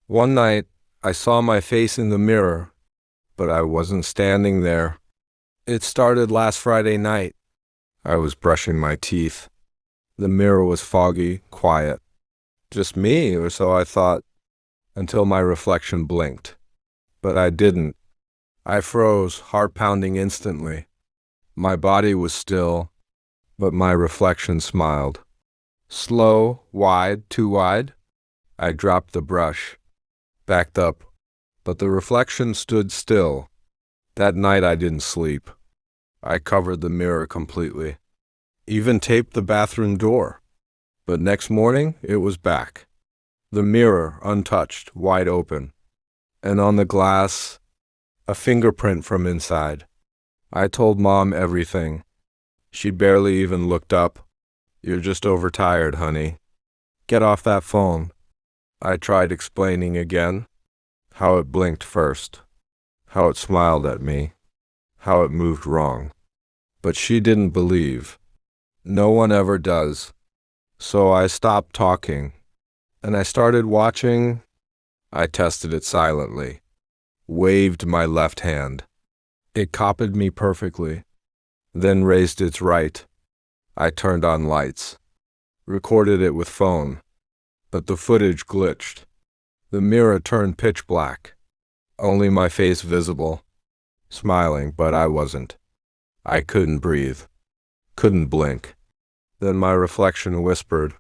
One night, I saw my face in the mirror, but I wasn't standing there. It started last Friday night. I was brushing my teeth. The mirror was foggy, quiet. Just me, or so I thought, until my reflection blinked. But I didn't. I froze, heart pounding instantly. My body was still, but my reflection smiled. Slow, wide, too wide. I dropped the brush, backed up, but the reflection stood still. That night I didn't sleep. I covered the mirror completely, even taped the bathroom door. But next morning, it was back. The mirror, untouched, wide open. And on the glass, a fingerprint from inside. I told Mom everything. She barely even looked up. "You're just overtired, honey. Get off that phone." I tried explaining again. How it blinked first. How it smiled at me. How it moved wrong. But she didn't believe. No one ever does. So I stopped talking, and I started watching. I tested it silently, waved my left hand. It copied me perfectly, then raised its right. I turned on lights, recorded it with phone, but the footage glitched. The mirror turned pitch black, only my face visible, smiling, but I wasn't. I couldn't breathe, couldn't blink. Then my reflection whispered,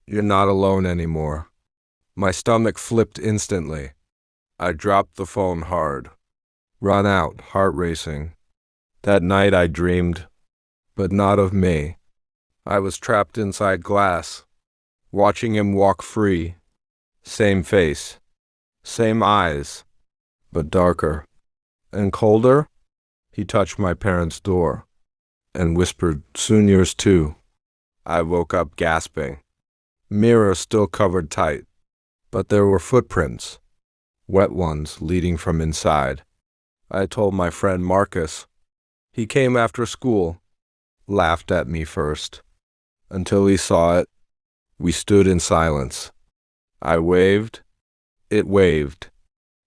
"You're not alone anymore." My stomach flipped instantly. I dropped the phone hard. Run out, heart racing. That night I dreamed, but not of me. I was trapped inside glass, watching him walk free. Same face, same eyes, but darker. And colder, he touched my parents' door and whispered, "Soon yours too." I woke up gasping. Mirror still covered tight, but there were footprints, wet ones leading from inside. I told my friend Marcus. He came after school, laughed at me first. Until he saw it, we stood in silence. I waved, it waved.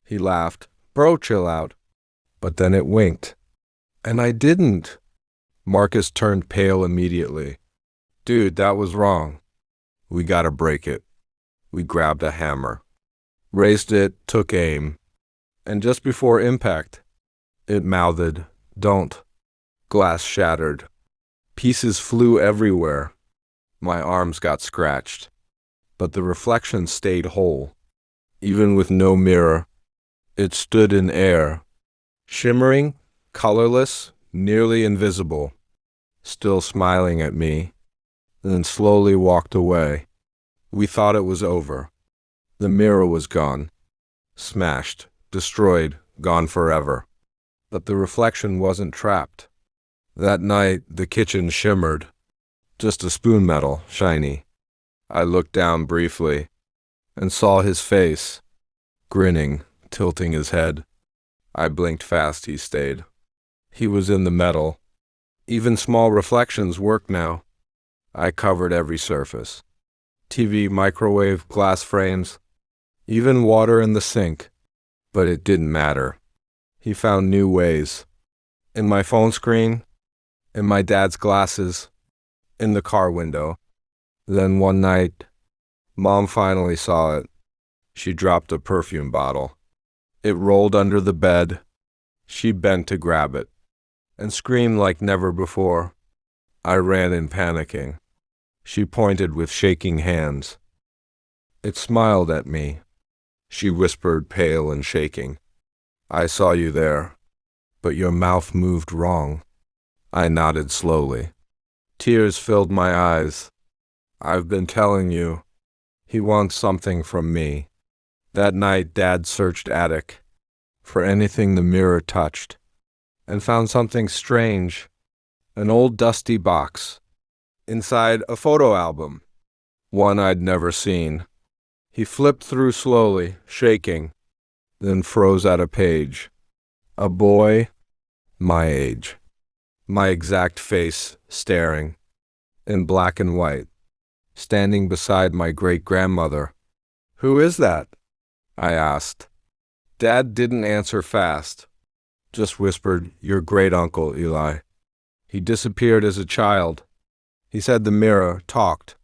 He laughed, "Bro, chill out." But then it winked, and I didn't. Marcus turned pale immediately. "Dude, that was wrong. We gotta break it." We grabbed a hammer, raised it, took aim, and just before impact, it mouthed, "Don't." Glass shattered. Pieces flew everywhere. My arms got scratched, but the reflection stayed whole. Even with no mirror, it stood in air, shimmering, colorless, nearly invisible, still smiling at me, then slowly walked away. We thought it was over. The mirror was gone, smashed, destroyed, gone forever. But the reflection wasn't trapped. That night, the kitchen shimmered, just a spoon metal, shiny. I looked down briefly and saw his face, grinning, tilting his head. I blinked fast. He stayed. He was in the metal. Even small reflections work now. I covered every surface. TV, microwave, glass frames, even water in the sink. But it didn't matter. He found new ways. In my phone screen, in my dad's glasses, in the car window. Then one night, Mom finally saw it. She dropped a perfume bottle. It rolled under the bed. She bent to grab it and screamed like never before. I ran in panicking. She pointed with shaking hands. It smiled at me. She whispered, pale and shaking, "I saw you there, but your mouth moved wrong." I nodded slowly. Tears filled my eyes. "I've been telling you, he wants something from me." That night, Dad searched attic for anything the mirror touched and found something strange, an old dusty box. Inside, a photo album, one I'd never seen. He flipped through slowly, shaking, then froze at a page. A boy, my age, my exact face staring, in black and white, standing beside my great-grandmother. "Who is that?" I asked. Dad didn't answer fast, just whispered, "Your great-uncle, Eli. He disappeared as a child. He said the mirror talked.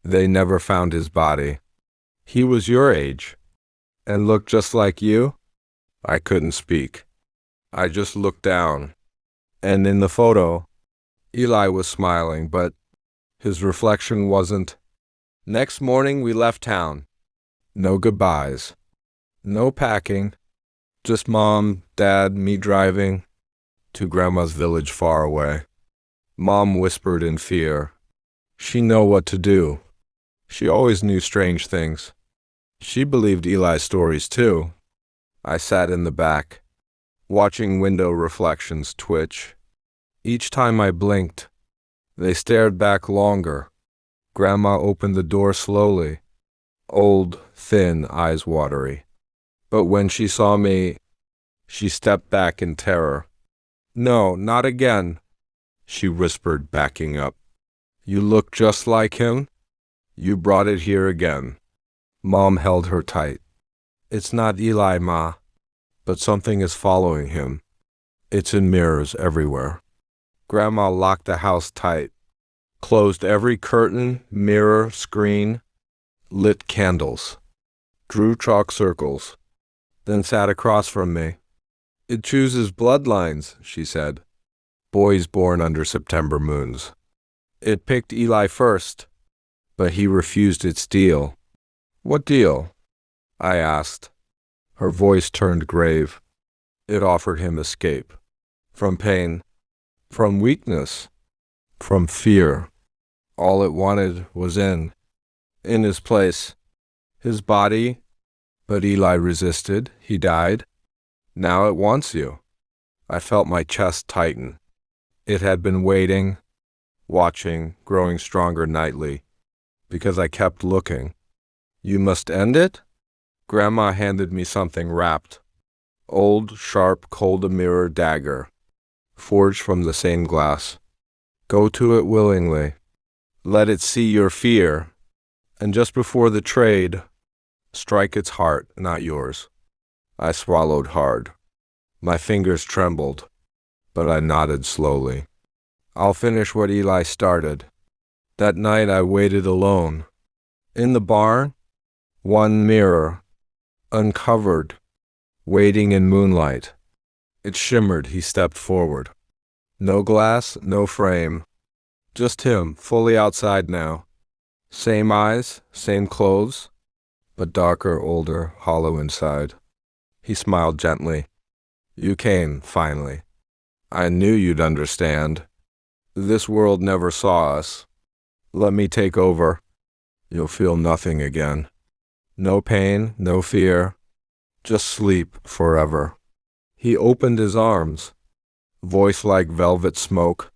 They never found his body. He was your age and looked just like you." I couldn't speak. I just looked down. And in the photo, Eli was smiling, but his reflection wasn't. Next morning, we left town. No goodbyes. No packing. Just Mom, Dad, me driving to Grandma's village far away. Mom whispered in fear. She know what to do. She always knew strange things. She believed Eli's stories too. I sat in the back, watching window reflections twitch. Each time I blinked, they stared back longer. Grandma opened the door slowly, old, thin, eyes watery. But when she saw me, she stepped back in terror. "No, not again," she whispered, backing up. "You look just like him. You brought it here again." Mom held her tight. "It's not Eli, Ma, but something is following him. It's in mirrors everywhere." Grandma locked the house tight, closed every curtain, mirror, screen, lit candles, drew chalk circles, then sat across from me. "It chooses bloodlines," she said. "Boys born under September moons. It picked Eli first, but he refused its deal." "What deal?" I asked. Her voice turned grave. "It offered him escape. From pain. From weakness. From fear. All it wanted was in his place. His body. But Eli resisted. He died. Now it wants you." I felt my chest tighten. It had been waiting, watching, growing stronger nightly, because I kept looking. "You must end it?" Grandma handed me something wrapped. Old, sharp, cold mirror dagger, forged from the same glass. "Go to it willingly. Let it see your fear, and just before the trade, strike its heart, not yours." I swallowed hard. My fingers trembled, but I nodded slowly. "I'll finish what Eli started." That night I waited alone. In the barn, one mirror, uncovered, waiting in moonlight. It shimmered. He stepped forward. No glass, no frame. Just him, fully outside now. Same eyes, same clothes, but darker, older, hollow inside. He smiled gently. "You came, finally. I knew you'd understand. This world never saw us. Let me take over. You'll feel nothing again. No pain, no fear. Just sleep forever." He opened his arms, voice like velvet smoke,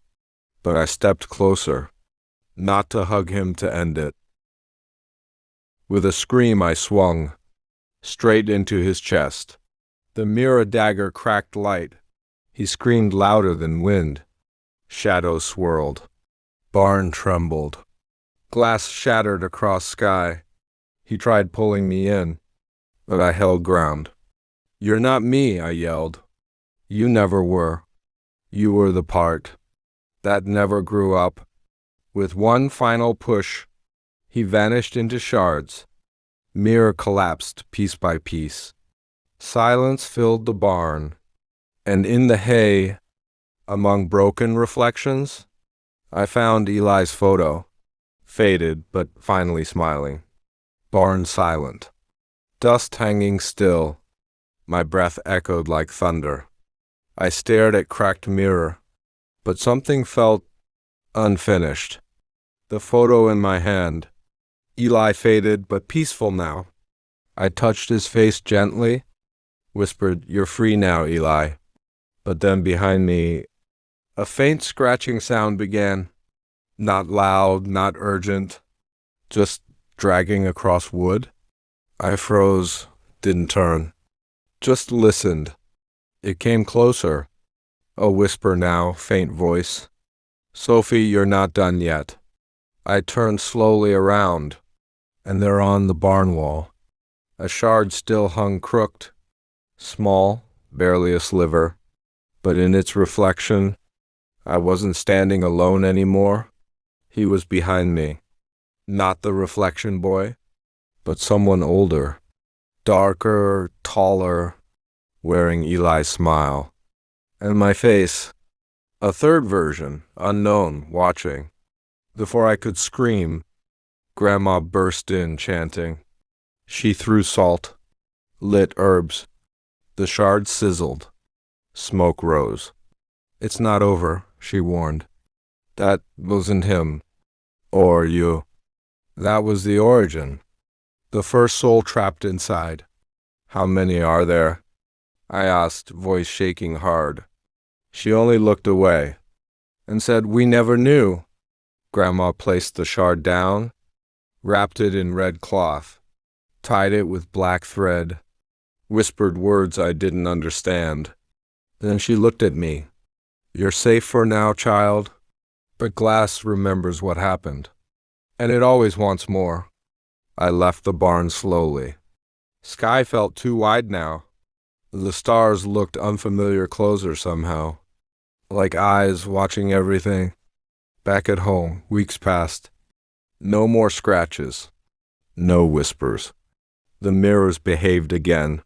but I stepped closer, not to hug him, to end it. With a scream I swung, straight into his chest. The mirror dagger cracked light. He screamed louder than wind. Shadows swirled. Barn trembled. Glass shattered across sky. He tried pulling me in, but I held ground. "You're not me," I yelled. "You never were. You were the part that never grew up." With one final push, he vanished into shards. Mirror collapsed piece by piece. Silence filled the barn, and in the hay, among broken reflections, I found Eli's photo, faded but finally smiling. Barn silent. Dust hanging still. My breath echoed like thunder. I stared at cracked mirror, but something felt unfinished. The photo in my hand. Eli faded but peaceful now. I touched his face gently, whispered, "You're free now, Eli." But then behind me, a faint scratching sound began. Not loud, not urgent, just dragging across wood. I froze, didn't turn. Just listened. It came closer. A whisper now, faint voice. "Sophie, you're not done yet." I turned slowly around, and there on the barn wall, A shard still hung crooked, small, barely a sliver, but in its reflection, I wasn't standing alone anymore. He was behind me. Not the reflection boy, but someone older, darker, taller, wearing Eli's smile. And my face, a third version, unknown, watching. Before I could scream, Grandma burst in, chanting. She threw salt, lit herbs. The shard sizzled. Smoke rose. It's not over, she warned. That wasn't him. Or you. That was the origin. The first soul trapped inside. How many are there? I asked, voice shaking hard. She only looked away and said, we never knew. Grandma placed the shard down, wrapped it in red cloth, tied it with black thread, whispered words I didn't understand. Then she looked at me. You're safe for now, child. But glass remembers what happened, and it always wants more. I left the barn slowly. Sky felt too wide now. The stars looked unfamiliar closer somehow, like eyes watching everything. Back at home, weeks passed. No more scratches. No whispers. The mirrors behaved again.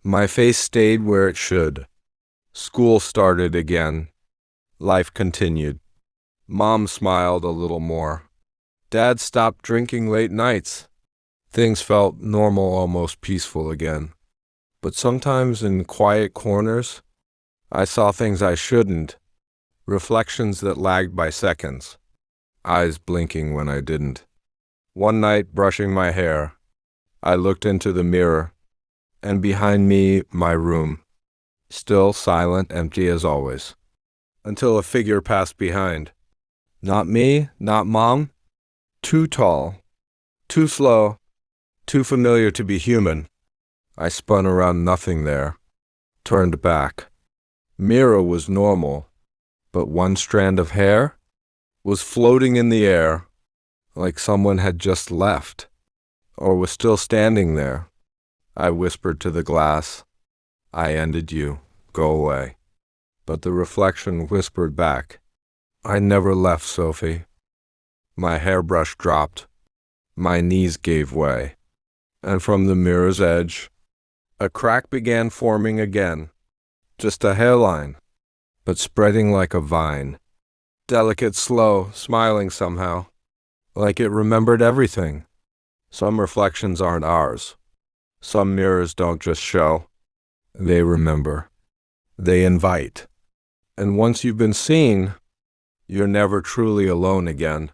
My face stayed where it should. School started again. Life continued. Mom smiled a little more. Dad stopped drinking late nights. Things felt normal, almost peaceful again. But sometimes in quiet corners, I saw things I shouldn't. Reflections that lagged by seconds. Eyes blinking when I didn't. One night, brushing my hair, I looked into the mirror, and behind me, my room. Still silent, empty as always. Until a figure passed behind. Not me, not Mom. Too tall, too slow, too familiar to be human. I spun around, nothing there. Turned back. Mirror was normal, but one strand of hair was floating in the air, like someone had just left, or was still standing there. I whispered to the glass, I ended you, go away. But the reflection whispered back, I never left, Sophie. My hairbrush dropped. My knees gave way. And from the mirror's edge, a crack began forming again. Just a hairline, but spreading like a vine. Delicate, slow, smiling somehow, like it remembered everything. Some reflections aren't ours. Some mirrors don't just show. They remember. They invite. And once you've been seen, you're never truly alone again.